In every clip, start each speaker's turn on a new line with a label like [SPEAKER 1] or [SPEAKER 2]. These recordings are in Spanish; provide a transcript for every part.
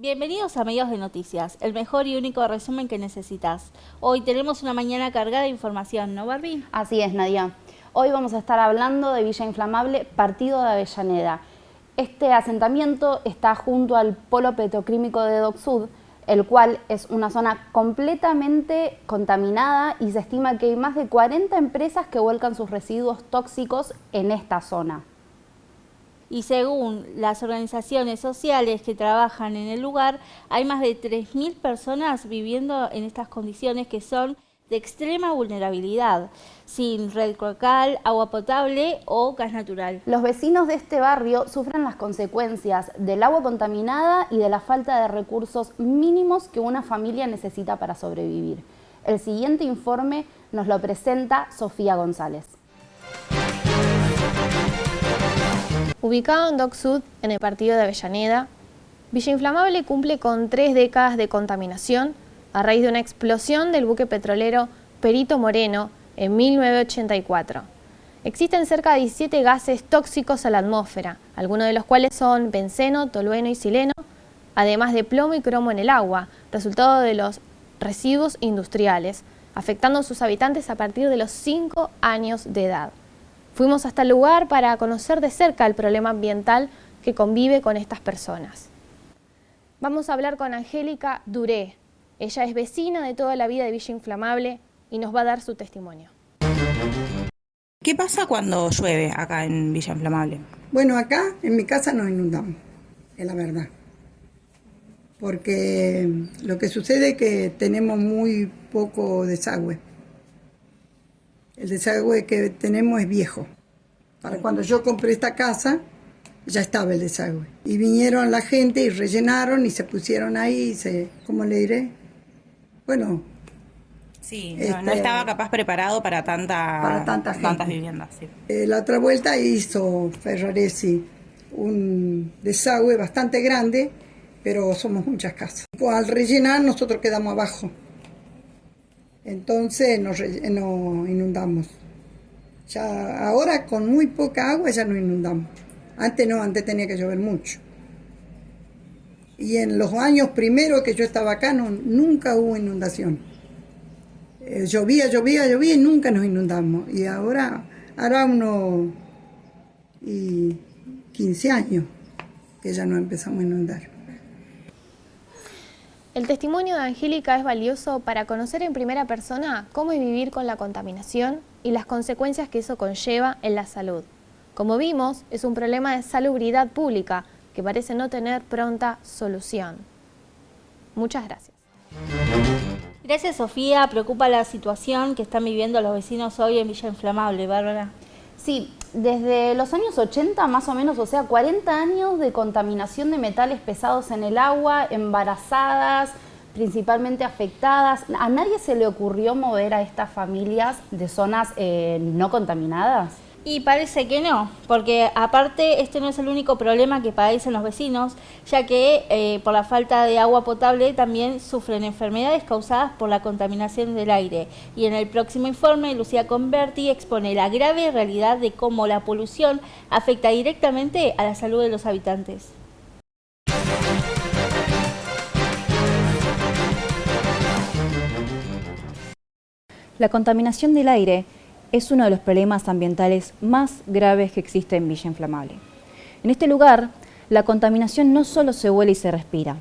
[SPEAKER 1] Bienvenidos a Medios de Noticias, el mejor y único resumen que necesitas. Hoy tenemos una mañana cargada de información, ¿no, Barbie?
[SPEAKER 2] Así es, Nadia. Hoy vamos a estar hablando de Villa Inflamable, partido de Avellaneda. Este asentamiento está junto al polo petroquímico de Dock Sud, el cual es una zona completamente contaminada y se estima que hay más de 40 empresas que vuelcan sus residuos tóxicos en esta zona.
[SPEAKER 1] Y según las organizaciones sociales que trabajan en el lugar, hay más de 3.000 personas viviendo en estas condiciones que son de extrema vulnerabilidad, sin red cloacal, agua potable o gas natural.
[SPEAKER 2] Los vecinos de este barrio sufren las consecuencias del agua contaminada y de la falta de recursos mínimos que una familia necesita para sobrevivir. El siguiente informe nos lo presenta Sofía González.
[SPEAKER 3] Ubicado en Dock Sud, en el partido de Avellaneda, Villa Inflamable cumple con 3 décadas de contaminación a raíz de una explosión del buque petrolero Perito Moreno en 1984. Existen cerca de 17 gases tóxicos a la atmósfera, algunos de los cuales son benceno, tolueno y xileno, además de plomo y cromo en el agua, resultado de los residuos industriales, afectando a sus habitantes a partir de los 5 años de edad. Fuimos hasta el lugar para conocer de cerca el problema ambiental que convive con estas personas. Vamos a hablar con Angélica Duré. Ella es vecina de toda la vida de Villa Inflamable y nos va a dar su testimonio.
[SPEAKER 4] ¿Qué pasa cuando llueve acá en Villa Inflamable?
[SPEAKER 5] Bueno, acá en mi casa nos inundamos, es la verdad. Porque lo que sucede es que tenemos muy poco desagüe. El desagüe que tenemos es viejo. Para cuando yo compré esta casa, ya estaba el desagüe. Y vinieron la gente y rellenaron y se pusieron ahí, ¿cómo le diré? Bueno.
[SPEAKER 4] Sí, no estaba capaz preparado para
[SPEAKER 5] tanta gente.
[SPEAKER 4] Tantas viviendas. Sí.
[SPEAKER 5] La otra vuelta hizo Ferraresi un desagüe bastante grande, pero somos muchas casas. Al rellenar nosotros quedamos abajo. Entonces nos inundamos. Ya ahora con muy poca agua ya nos inundamos. Antes no, antes tenía que llover mucho. Y en los años primeros que yo estaba acá nunca hubo inundación. Llovía y nunca nos inundamos. Y ahora unos 15 años que ya nos empezamos a inundar.
[SPEAKER 3] El testimonio de Angélica es valioso para conocer en primera persona cómo es vivir con la contaminación y las consecuencias que eso conlleva en la salud. Como vimos, es un problema de salubridad pública que parece no tener pronta solución. Muchas gracias.
[SPEAKER 1] Gracias, Sofía. Preocupa la situación que están viviendo los vecinos hoy en Villa Inflamable, Bárbara.
[SPEAKER 2] Sí, desde los años 80 más o menos, o sea, 40 años de contaminación de metales pesados en el agua, embarazadas, principalmente afectadas. ¿A nadie se le ocurrió mover a estas familias de zonas no contaminadas?
[SPEAKER 1] Y parece que no, porque aparte este no es el único problema que padecen los vecinos, ya que por la falta de agua potable también sufren enfermedades causadas por la contaminación del aire. Y en el próximo informe, Lucía Converti expone la grave realidad de cómo la polución afecta directamente a la salud de los habitantes.
[SPEAKER 6] La contaminación del aire es uno de los problemas ambientales más graves que existe en Villa Inflamable. En este lugar, la contaminación no solo se huele y se respira,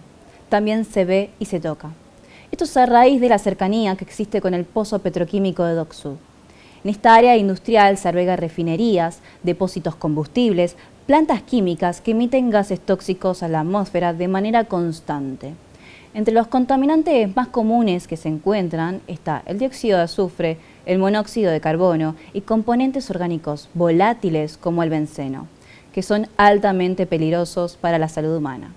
[SPEAKER 6] también se ve y se toca. Esto es a raíz de la cercanía que existe con el pozo petroquímico de Dock Sud. En esta área industrial se albergan refinerías, depósitos combustibles, plantas químicas que emiten gases tóxicos a la atmósfera de manera constante. Entre los contaminantes más comunes que se encuentran está el dióxido de azufre, el monóxido de carbono y componentes orgánicos volátiles como el benceno, que son altamente peligrosos para la salud humana.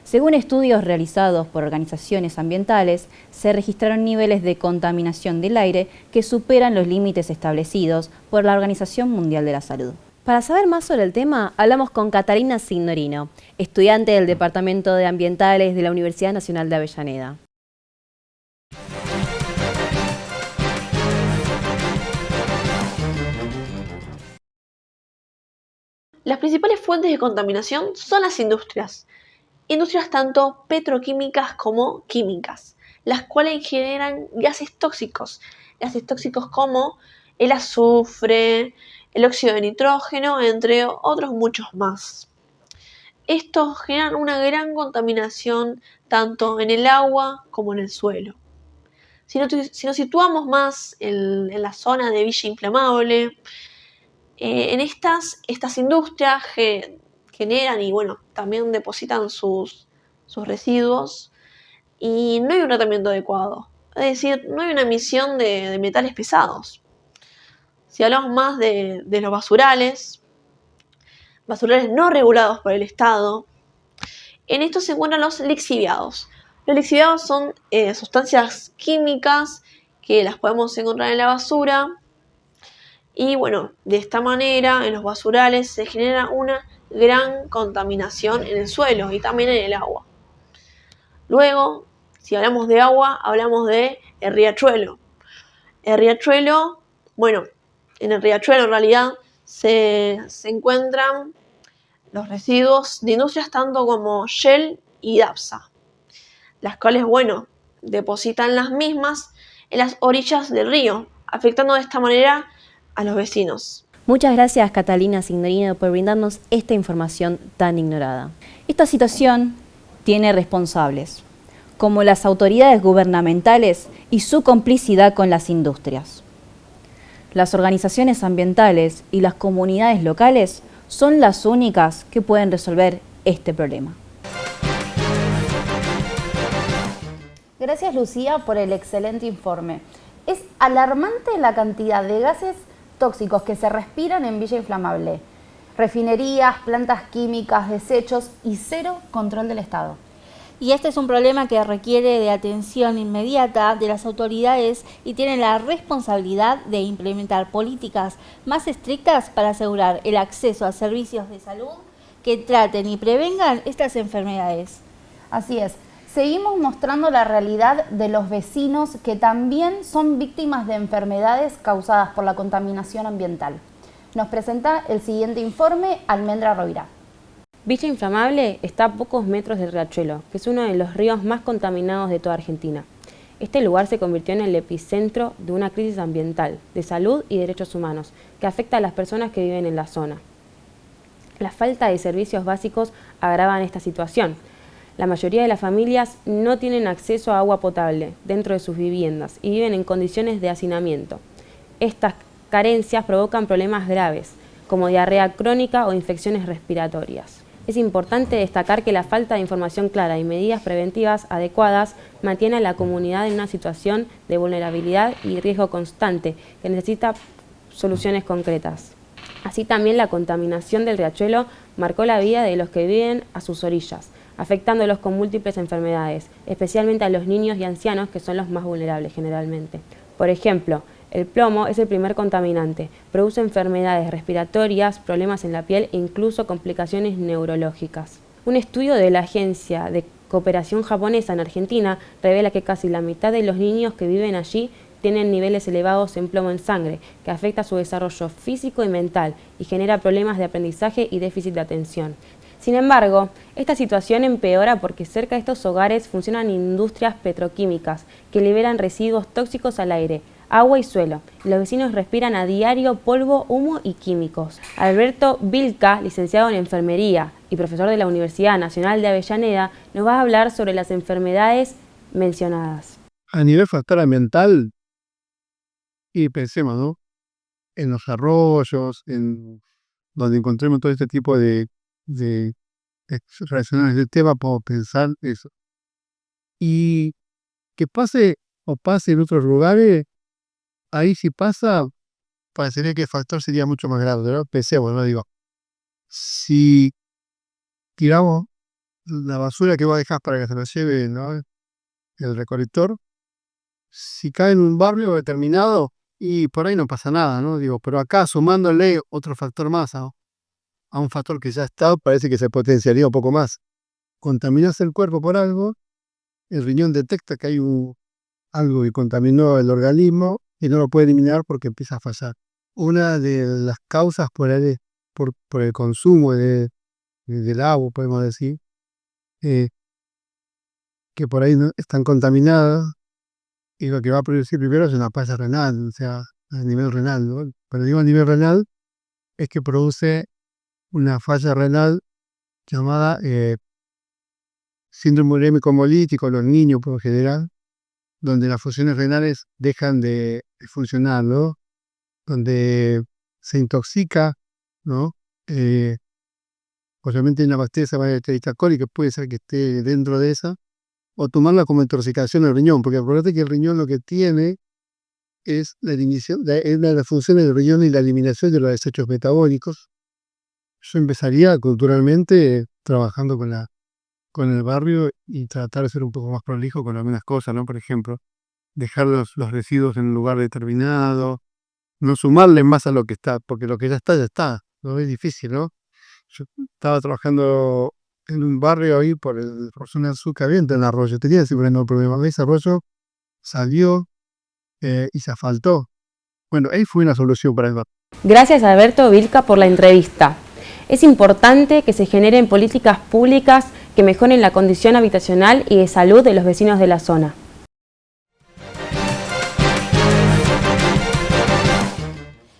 [SPEAKER 6] Según estudios realizados por organizaciones ambientales, se registraron niveles de contaminación del aire que superan los límites establecidos por la Organización Mundial de la Salud.
[SPEAKER 7] Para saber más sobre el tema, hablamos con Catarina Signorino, estudiante del Departamento de Ambientales de la Universidad Nacional de Avellaneda.
[SPEAKER 8] Las principales fuentes de contaminación son las industrias. industrias tanto petroquímicas como químicas, las cuales generan gases tóxicos como el azufre, el óxido de nitrógeno, entre otros muchos más. Estos generan una gran contaminación tanto en el agua como en el suelo. Si nos situamos más en la zona de Villa Inflamable, en estas industrias generan y también depositan sus residuos y no hay un tratamiento adecuado. Es decir, no hay una emisión de metales pesados. Si hablamos más de los basurales no regulados por el Estado, en estos se encuentran los lixiviados. Los lixiviados son sustancias químicas que las podemos encontrar en la basura y de esta manera en los basurales se genera una gran contaminación en el suelo y también en el agua. Luego, si hablamos de agua, hablamos de el riachuelo. El riachuelo, en el riachuelo en realidad se encuentran los residuos de industrias tanto como Shell y Dapsa, las cuales, depositan las mismas en las orillas del río, afectando de esta manera a los vecinos.
[SPEAKER 7] Muchas gracias, Catalina Signorino, por brindarnos esta información tan ignorada.
[SPEAKER 6] Esta situación tiene responsables, como las autoridades gubernamentales y su complicidad con las industrias. Las organizaciones ambientales y las comunidades locales son las únicas que pueden resolver este problema.
[SPEAKER 2] Gracias, Lucía, por el excelente informe. Es alarmante la cantidad de gases tóxicos que se respiran en Villa Inflamable. Refinerías, plantas químicas, desechos y cero control del Estado.
[SPEAKER 1] Y este es un problema que requiere de atención inmediata de las autoridades y tienen la responsabilidad de implementar políticas más estrictas para asegurar el acceso a servicios de salud que traten y prevengan estas enfermedades.
[SPEAKER 2] Así es. Seguimos mostrando la realidad de los vecinos que también son víctimas de enfermedades causadas por la contaminación ambiental. Nos presenta el siguiente informe Almendra Rovira.
[SPEAKER 9] Villa Inflamable está a pocos metros del riachuelo, que es uno de los ríos más contaminados de toda Argentina. Este lugar se convirtió en el epicentro de una crisis ambiental, de salud y derechos humanos, que afecta a las personas que viven en la zona. La falta de servicios básicos agravan esta situación. La mayoría de las familias no tienen acceso a agua potable dentro de sus viviendas y viven en condiciones de hacinamiento. Estas carencias provocan problemas graves, como diarrea crónica o infecciones respiratorias. Es importante destacar que la falta de información clara y medidas preventivas adecuadas mantiene a la comunidad en una situación de vulnerabilidad y riesgo constante que necesita soluciones concretas. Así también la contaminación del riachuelo marcó la vida de los que viven a sus orillas, afectándolos con múltiples enfermedades, especialmente a los niños y ancianos, que son los más vulnerables generalmente. Por ejemplo, el plomo es el primer contaminante, produce enfermedades respiratorias, problemas en la piel e incluso complicaciones neurológicas. Un estudio de la Agencia de Cooperación Japonesa en Argentina revela que casi la mitad de los niños que viven allí tienen niveles elevados en plomo en sangre, que afecta su desarrollo físico y mental y genera problemas de aprendizaje y déficit de atención. Sin embargo, esta situación empeora porque cerca de estos hogares funcionan industrias petroquímicas que liberan residuos tóxicos al aire, agua y suelo. Los vecinos respiran a diario polvo, humo y químicos. Alberto Vilca, licenciado en enfermería y profesor de la Universidad Nacional de Avellaneda, nos va a hablar sobre las enfermedades mencionadas.
[SPEAKER 10] A nivel factor ambiental, y pensemos, ¿no?, en los arroyos, en donde encontremos todo este tipo de relacionadas del tema, podemos pensar eso. Y que pase o pase en otros lugares, ahí si pasa, parecería que el factor sería mucho más grande, ¿no? Pensemos, ¿no? Digo, si tiramos la basura que vos dejás para que se la lleve, ¿no?, el recolector, si cae en un barrio determinado, y por ahí no pasa nada, ¿no? Digo, pero acá sumándole otro factor más a un factor que ya está, parece que se potenciaría un poco más. Contaminás el cuerpo por algo, el riñón detecta que hay algo que contaminó el organismo y no lo puede eliminar porque empieza a fallar. Una de las causas por el consumo del agua, podemos decir, que por ahí están contaminadas, y lo que va a producir primero es una falla renal, o sea, a nivel renal, ¿no? Pero digo a nivel renal, es que produce una falla renal llamada síndrome urémico hemolítico, los niños por lo general, donde las funciones renales dejan de funcionar, ¿no? Donde se intoxica, ¿no? Obviamente hay una bacteria llamada Escherichia coli que puede ser que esté dentro de esa, o tomarla como intoxicación del riñón, porque acuérdate que el riñón lo que tiene es la eliminación, una de las funciones del riñón y la eliminación de los desechos metabólicos. Yo empezaría culturalmente trabajando con el barrio y tratar de ser un poco más prolijo con algunas cosas, ¿no? Por ejemplo, dejar los residuos en un lugar determinado, no sumarle más a lo que está, porque lo que ya está, ¿no? Es difícil, ¿no? Yo estaba trabajando en un barrio ahí por zona del sur que había en el arroyo, tenía ese gran problema, ese arroyo salió y se asfaltó. Bueno, ahí fue una solución para el barrio.
[SPEAKER 9] Gracias a Alberto Vilca por la entrevista. Es importante que se generen políticas públicas que mejoren la condición habitacional y de salud de los vecinos de la zona.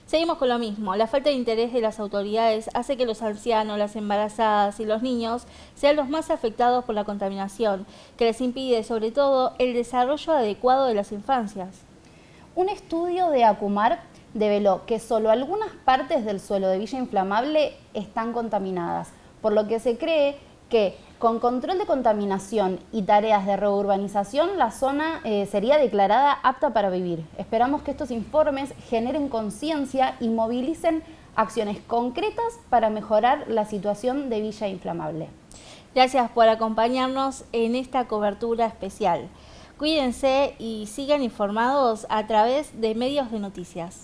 [SPEAKER 1] Seguimos con lo mismo. La falta de interés de las autoridades hace que los ancianos, las embarazadas y los niños sean los más afectados por la contaminación, que les impide sobre todo el desarrollo adecuado de las infancias.
[SPEAKER 2] Un estudio de Acumar develó que solo algunas partes del suelo de Villa Inflamable están contaminadas, por lo que se cree que con control de contaminación y tareas de reurbanización la zona sería declarada apta para vivir. Esperamos que estos informes generen conciencia y movilicen acciones concretas para mejorar la situación de Villa Inflamable.
[SPEAKER 1] Gracias por acompañarnos en esta cobertura especial. Cuídense y sigan informados a través de medios de noticias.